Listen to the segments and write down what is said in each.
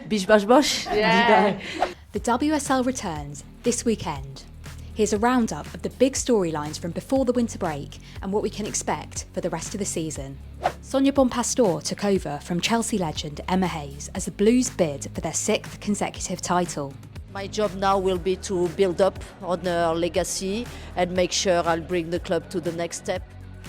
Bish bash bosh. Yeah. The WSL returns this weekend. Here's a roundup of the big storylines from before the winter break and what we can expect for the rest of the season. Sonia Bonpastor took over from Chelsea legend Emma Hayes as the Blues bid for their 6th consecutive title. My job now will be to build up on her legacy and make sure I'll bring the club to the next step.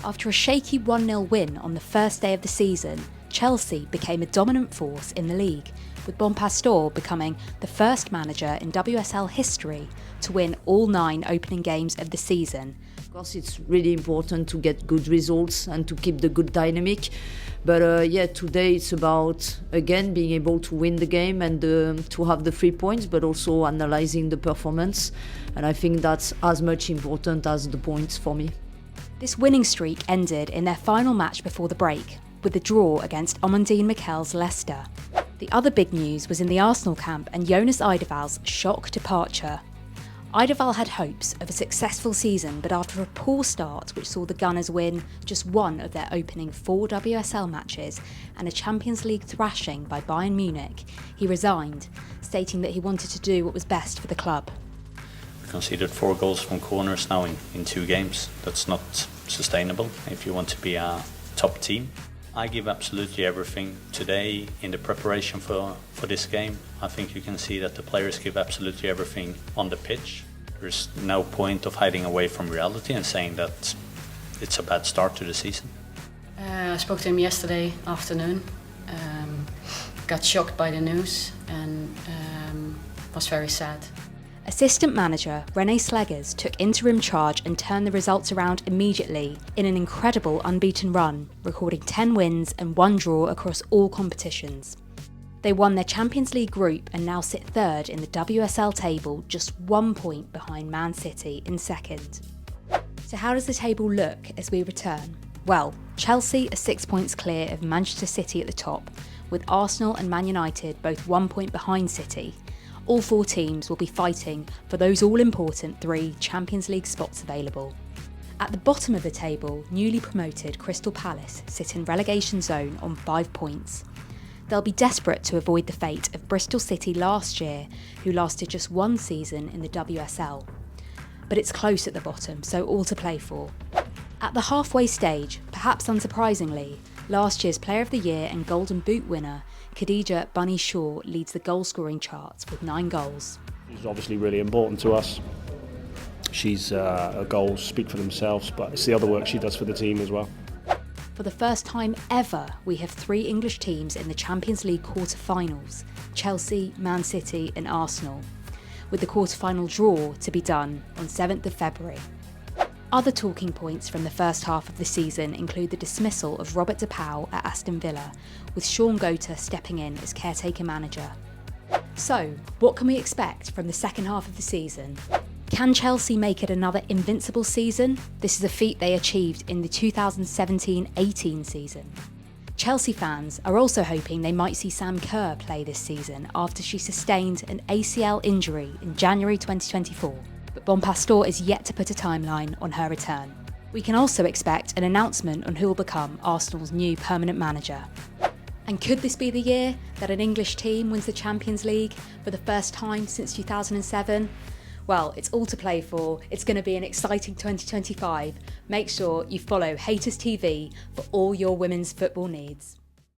After a shaky 1-0 win on the first day of the season, Chelsea became a dominant force in the league, with Bonpastor becoming the first manager in WSL history to win all 9 opening games of the season. Of course, it's really important to get good results and to keep the good dynamic. But today it's about, again, being able to win the game and to have the 3 points, but also analysing the performance. And I think that's as much important as the points for me. This winning streak ended in their final match before the break, with the draw against Amandine Mikel's Leicester. The other big news was in the Arsenal camp and Jonas Eidevall's shock departure. Eidevall had hopes of a successful season, but after a poor start which saw the Gunners win just one of their opening 4 WSL matches and a Champions League thrashing by Bayern Munich, he resigned, stating that he wanted to do what was best for the club. We conceded 4 goals from corners now in 2 games. That's not sustainable if you want to be a top team. I give absolutely everything today in the preparation for this game. I think you can see that the players give absolutely everything on the pitch. There's no point of hiding away from reality and saying that it's a bad start to the season. I spoke to him yesterday afternoon, got shocked by the news and was very sad. Assistant manager Renee Slegers took interim charge and turned the results around immediately in an incredible unbeaten run, recording 10 wins and 1 draw across all competitions. They won their Champions League group and now sit 3rd in the WSL table, just 1 point behind Man City in 2nd. So how does the table look as we return? Well, Chelsea are 6 points clear of Manchester City at the top, with Arsenal and Man United both 1 point behind City. All 4 teams will be fighting for those all-important 3 Champions League spots available. At the bottom of the table, newly promoted Crystal Palace sit in relegation zone on 5 points. They'll be desperate to avoid the fate of Bristol City last year, who lasted just 1 season in the WSL. But it's close at the bottom, so all to play for. At the halfway stage, perhaps unsurprisingly, last year's Player of the Year and Golden Boot winner Khadija Bunny Shaw leads the goal-scoring charts with 9 goals. She's obviously really important to us. Her goals speak for themselves, but it's the other work she does for the team as well. For the first time ever, we have 3 English teams in the Champions League quarter-finals: Chelsea, Man City and Arsenal, with the quarter-final draw to be done on 7th of February. Other talking points from the first half of the season include the dismissal of Robert DePaul at Aston Villa, with Sean Gota stepping in as caretaker manager. So, what can we expect from the second half of the season? Can Chelsea make it another invincible season? This is a feat they achieved in the 2017-18 season. Chelsea fans are also hoping they might see Sam Kerr play this season after she sustained an ACL injury in January 2024. But Bonpastor is yet to put a timeline on her return. We can also expect an announcement on who will become Arsenal's new permanent manager. And could this be the year that an English team wins the Champions League for the first time since 2007? Well, it's all to play for. It's going to be an exciting 2025. Make sure you follow Haters TV for all your women's football needs.